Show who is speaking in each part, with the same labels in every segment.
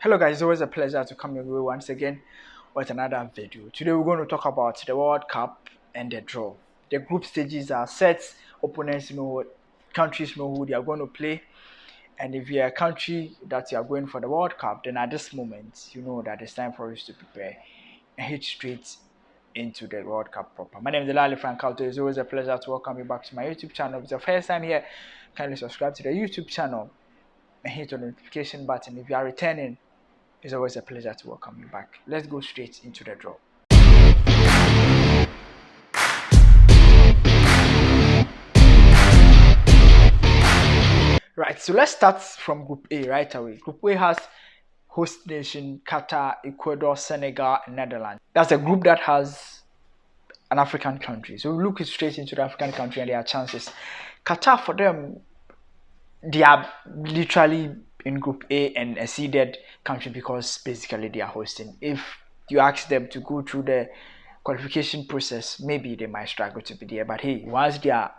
Speaker 1: Hello guys, it's always a pleasure to come your way once again with another video. Today we're going to talk about the World Cup and the draw. The group stages are set, opponents know, countries know who they are going to play, and if you're a country that you are going for the World Cup, then at this moment you know that it's time for us to prepare and hit straight into the World Cup proper. My name is Delali Frankalto. It's always a pleasure to welcome you back to my YouTube channel. If it's your first time here, kindly subscribe to the YouTube channel and hit the notification button. If you are returning, it's always a pleasure to welcome you back. Let's go straight into the draw. Right, so let's start from Group A right away. Group A has host nation Qatar, Ecuador, Senegal, and Netherlands. That's a group that has an African country. So we look straight into the African country and their chances. Qatar, for them, they are literally in Group A and a seeded country because basically they are hosting. If you ask them to go through the qualification process, maybe they might struggle to be there. But hey, once they are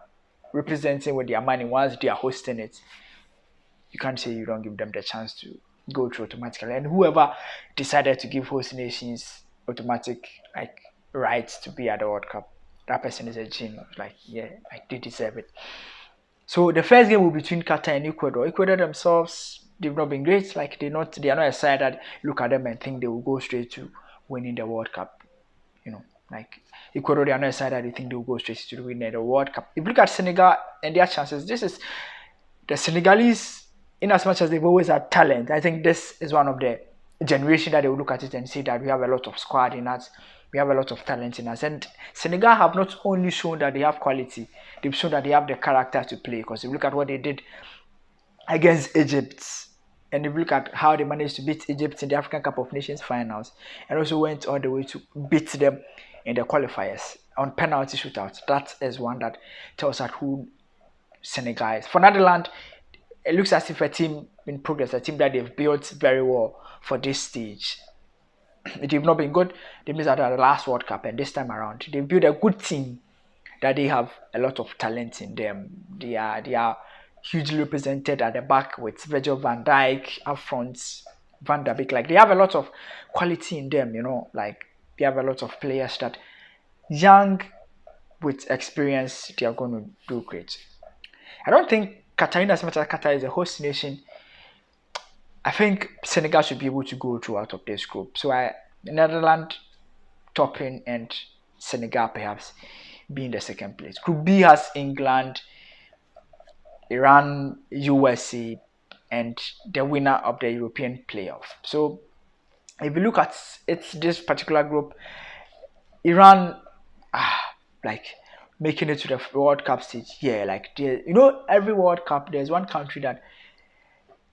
Speaker 1: representing with their money, once they are hosting it, you can't say you don't give them the chance to go through automatically. And whoever decided to give host nations automatic rights to be at the World Cup, that person is a genius. They deserve it. So the first game will be between Qatar and Ecuador. Ecuador themselves, they've not been great. They are not a side that look at them and think they will go straight to winning the World Cup. Ecuador, they are not a side that they think they will go straight to winning the World Cup. If you look at Senegal and their chances, this is the Senegalese. In as much as they've always had talent, I think this is one of the generation that they will look at it and see that we have a lot of squad in us. We have a lot of talent in us. And Senegal have not only shown that they have quality, they've shown that they have the character to play. Because if you look at what they did against Egypt, and if you look at how they managed to beat Egypt in the African Cup of Nations finals, and also went all the way to beat them in the qualifiers on penalty shootout, that is one that tells us who Senegal is. For Netherlands, it looks as if a team in progress, a team that they've built very well for this stage. They've not been good. They missed out at the last World Cup, and this time around, they built a good team that they have a lot of talent in them. They are hugely represented at the back with Virgil van Dijk, up front Van der Beek. They have a lot of quality in them. They have a lot of players that young with experience, they are going to do great. I don't think Qatar, as much as Qatar is a host nation, I think Senegal should be able to go through out of this group. So Netherlands topping and Senegal perhaps being the second place. Group B has England, Iran, USA, and the winner of the European playoff. So if you look at this particular group, Iran, making it to the World Cup stage. Yeah, every World Cup, there's one country that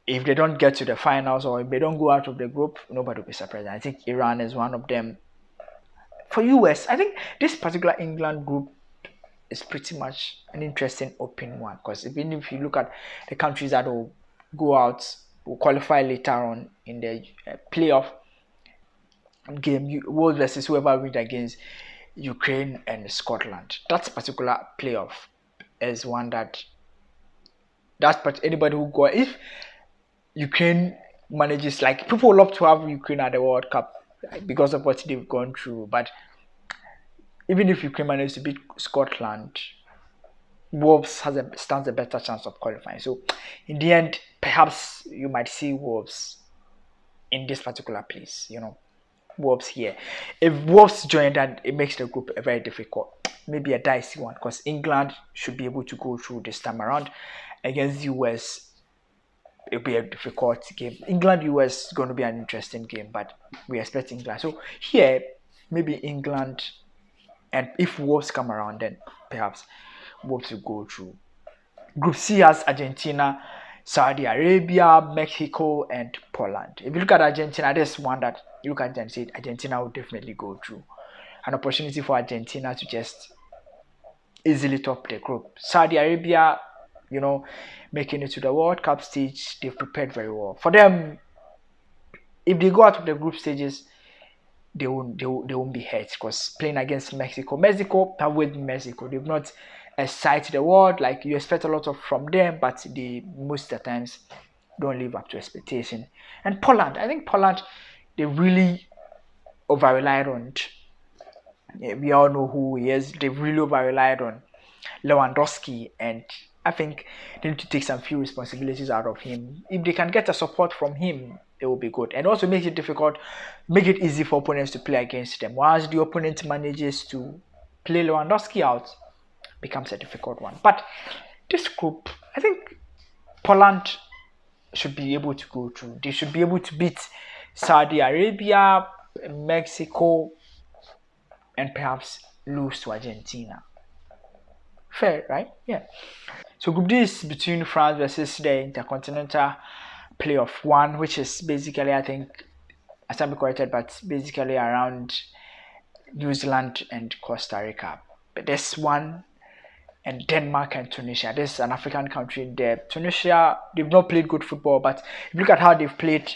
Speaker 1: if they don't get to the finals or if they don't go out of the group, nobody will be surprised. I think Iran is one of them. For US, I think this particular England group is pretty much an interesting open one, because even if you look at the countries that will go out, will qualify later on in the playoff game, World versus whoever wins against Ukraine and Scotland. That particular playoff is one that anybody who go, if Ukraine manages, people love to have Ukraine at the World Cup because of what they've gone through, but even if Ukraine manages to beat Scotland, Wolves stands a better chance of qualifying. So in the end, perhaps you might see Wolves in this particular place, Wolves here. If Wolves join, then it makes the group very difficult, maybe a dicey one, because England should be able to go through this time around. Against US, it'll be a difficult game. England-US is going to be an interesting game, but we expect England. So here, maybe England, and if Wolves come around, then perhaps Wolves will go through. Group C has Argentina, Saudi Arabia, Mexico, and Poland. If you look at Argentina, there's one that you look at and say Argentina will definitely go through. An opportunity for Argentina to just easily top the group. Saudi Arabia, making it to the World Cup stage, they've prepared very well. For them, if they go out of the group stages, they won't be hurt, because playing against Mexico have with Mexico, they've not excited the world. You expect a lot from them, but most of the times don't live up to expectation. And Poland, I think Poland, they really over relied on. We all know who he is. They really over relied on Lewandowski, and I think they need to take some few responsibilities out of him. If they can get a support from him, it will be good. And also make it difficult, make it easy for opponents to play against them. Once the opponent manages to play Lewandowski out, becomes a difficult one. But this group, I think Poland should be able to go through. They should be able to beat Saudi Arabia, Mexico, and perhaps lose to Argentina. Fair, right? Yeah. So Group D is between France versus the Intercontinental Playoff 1, which is basically, I think, I stand be corrected, but basically around New Zealand and Costa Rica. But there's one, and Denmark and Tunisia. This is an African country there. Tunisia, they've not played good football, but if you look at how they've played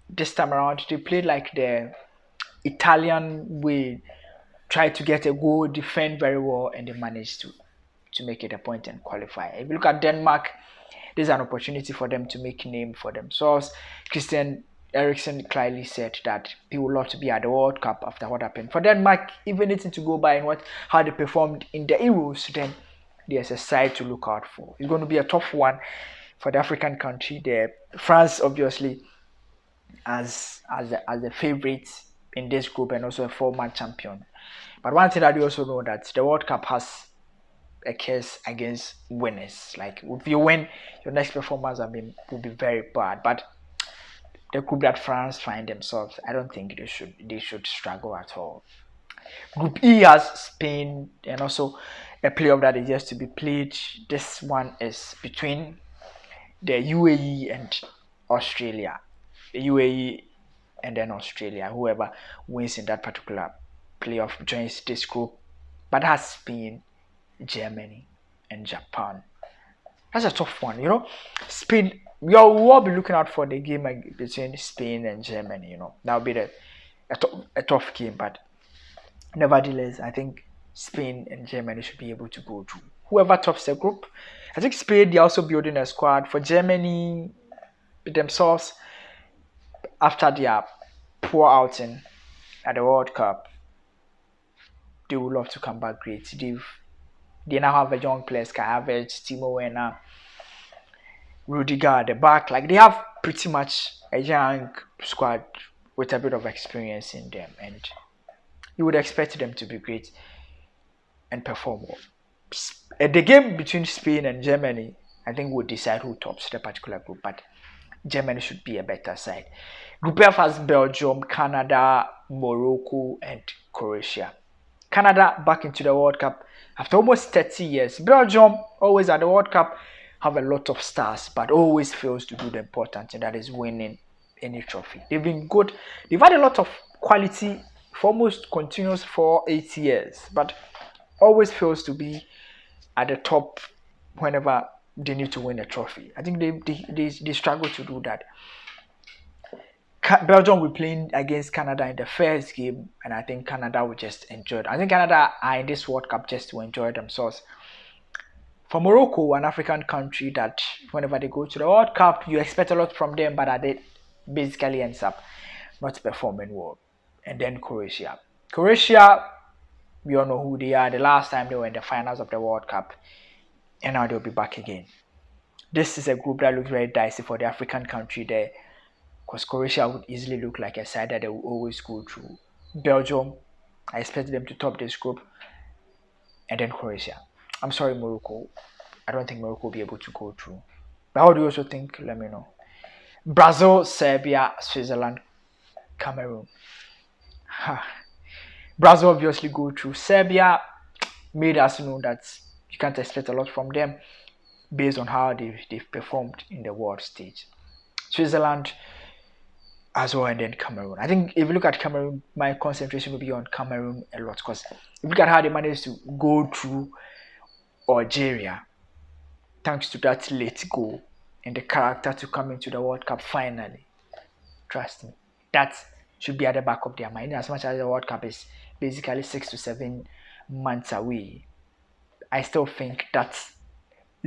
Speaker 1: this time around, they played like the Italian way, try to get a goal, defend very well, and they managed to make it a point and qualify. If you look at Denmark, there's an opportunity for them to make a name for themselves. Christian Eriksen clearly said that he would love to be at the World Cup after what happened. For Denmark, if anything to go by and how they performed in the Euros, then there's a side to look out for. It's going to be a tough one for the African country there. France, obviously, as the favorite in this group and also a former champion. But one thing that we also know that the World Cup has a case against winners. Like if you win, your next performance will be very bad. But the group that France find themselves, I don't think they should struggle at all. Group E has Spain and also a playoff that is yet to be played. This one is between the UAE and Australia. The UAE and then Australia. Whoever wins in that particular playoff joins this group. But has Spain, Germany, and Japan. That's a tough one, Spain, we will all be looking out for the game between Spain and Germany, That will be a tough game, but nevertheless, I think Spain and Germany should be able to go through. Whoever tops the group, I think Spain, they're also building a squad. For Germany themselves, after their poor outing at the World Cup, they would love to come back great. They now have a young players, Kai Havertz, Timo Werner, Rudiger at the back. Like they have pretty much a young squad with a bit of experience in them, and you would expect them to be great and perform well. The game between Spain and Germany, I think, would decide who tops the particular group, but Germany should be a better side. Group F has Belgium, Canada, Morocco, and Croatia. Canada back into the World Cup after almost 30 years. Belgium, always at the World Cup, have a lot of stars, but always fails to do the important, and that is winning any trophy. They've been good. They've had a lot of quality for almost continuous for 8 years, but always fails to be at the top whenever they need to win a trophy. I think they struggle to do that. Belgium will be playing against Canada in the first game, and I think Canada will just enjoy it. I think Canada are in this World Cup just to enjoy themselves. For Morocco, an African country that whenever they go to the World Cup, you expect a lot from them, but they basically ends up not performing well. And then Croatia. Croatia, we all know who they are. The last time they were in the finals of the World Cup, and now they'll be back again. This is a group that looks very dicey for the African country there, because Croatia would easily look like a side that they will always go through. Belgium, I expect them to top this group, and then Croatia. I'm sorry, Morocco. I don't think Morocco will be able to go through. But how do you also think? Let me know. Brazil, Serbia, Switzerland, Cameroon. Brazil obviously go through. Serbia made us know that you can't expect a lot from them based on how they've performed in the world stage. Switzerland as well, and then Cameroon. I think if you look at Cameroon, my concentration will be on Cameroon a lot, because if you look at how they managed to go through Algeria, thanks to that late goal and the character to come into the World Cup finally. Trust me, that should be at the back of their mind. As much as the World Cup is basically 6 to 7 months away, I still think that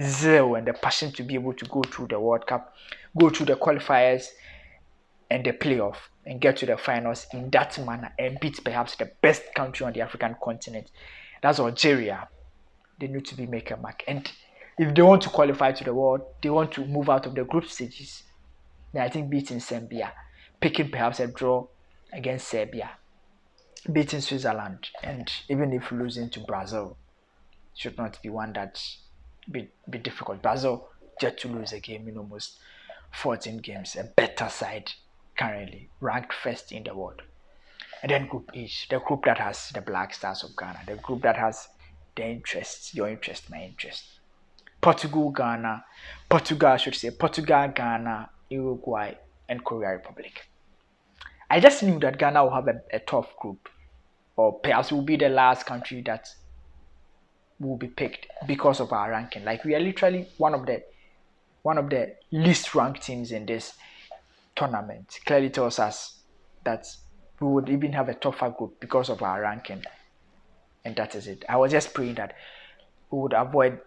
Speaker 1: zeal and the passion to be able to go through the World Cup, go through the qualifiers and the playoff and get to the finals in that manner and beat perhaps the best country on the African continent. That's Algeria. They need to be make a mark. And if they want to qualify to the world, they want to move out of the group stages. Then I think beating Zambia, picking perhaps a draw against Serbia, beating Switzerland, and even if losing to Brazil, should not be one that be difficult. Brazil yet to lose a game in almost 14 games, a better side currently, ranked first in the world. And then Group H, the group that has the Black Stars of Ghana, the group that has their interests, your interest, my interest. Portugal, Ghana, Portugal, Ghana, Uruguay, and Korea Republic. I just knew that Ghana will have a tough group, or perhaps will be the last country that will be picked because of our ranking. Like we are literally one of the least ranked teams in this tournament. Clearly tells us that we would even have a tougher group because of our ranking. And that is it. I was just praying that we would avoid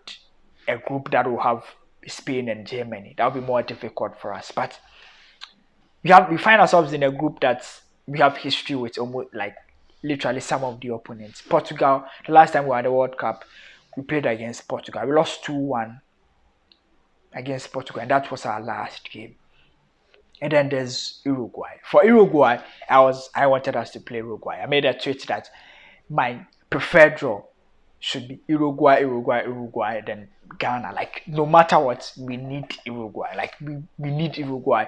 Speaker 1: a group that will have Spain and Germany. That would be more difficult for us. But we find ourselves in a group that we have history with, almost like literally some of the opponents. Portugal, the last time we were at the World Cup, we played against Portugal. We lost 2-1 against Portugal, and that was our last game. And then there's Uruguay. For Uruguay, I wanted us to play Uruguay. I made a tweet that my preferred draw should be Uruguay, then Ghana. Like no matter what, we need Uruguay. Like we need Uruguay.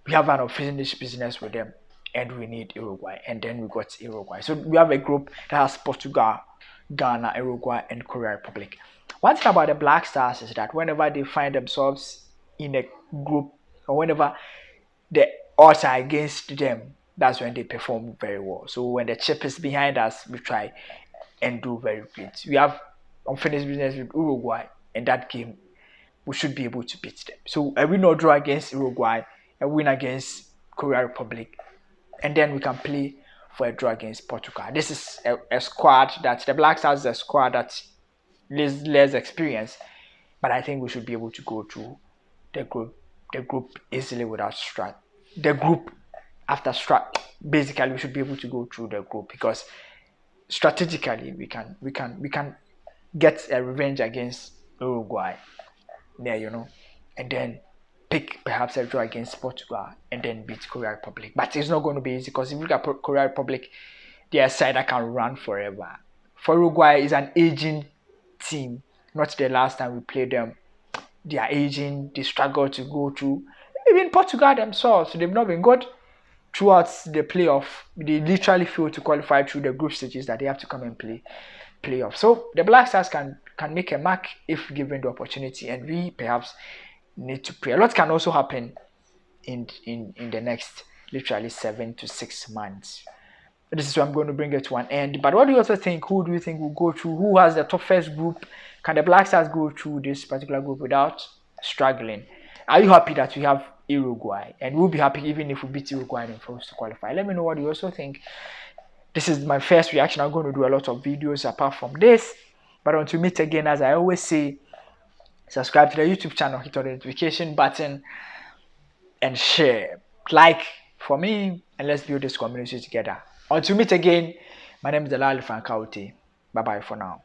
Speaker 1: We have an unfinished business with them, and we need Uruguay. And then we got Uruguay. So we have a group that has Portugal, Ghana, Uruguay, and Korea Republic. One thing about the Black Stars is that whenever they find themselves in a group, or whenever the odds are against them, that's when they perform very well. So when the chip is behind us, we try and do very great. We have unfinished business with Uruguay, and that game we should be able to beat them. So a win or draw against Uruguay, a win against Korea Republic, and then we can play for a draw against Portugal. This is a squad that the Black Stars is a squad that is less experienced, but I think we should be able to go through the group easily without strat. The group after strat, basically we should be able to go through the group because strategically we can get a revenge against Uruguay there, and then pick perhaps a draw against Portugal and then beat Korea Republic. But it's not going to be easy because if you look at Korea Republic, they are a side that can run forever. For Uruguay, is an aging team. Not the last time we played them. They are aging. They struggle to go through. Even Portugal themselves, they've not been good throughout the playoff. They literally failed to qualify through the group stages that they have to come and play playoff. So the Black Stars can make a mark if given the opportunity, and we perhaps need to pray. A lot can also happen in the next literally 7 to 6 months. This is why I'm going to bring it to an end. But what do you also think? Who do you think will go through? Who has the toughest group? Can the Black Stars go through this particular group without struggling? Are you happy that we have Uruguay? And we'll be happy even if we beat Uruguay and for us to qualify. Let me know what you also think. This is my first reaction. I'm going to do a lot of videos apart from this. But until we meet again, as I always say, subscribe to the YouTube channel, hit on the notification button, and share. Like for me, and let's build this community together. Until we meet again, my name is Delali Frankauti. Bye bye for now.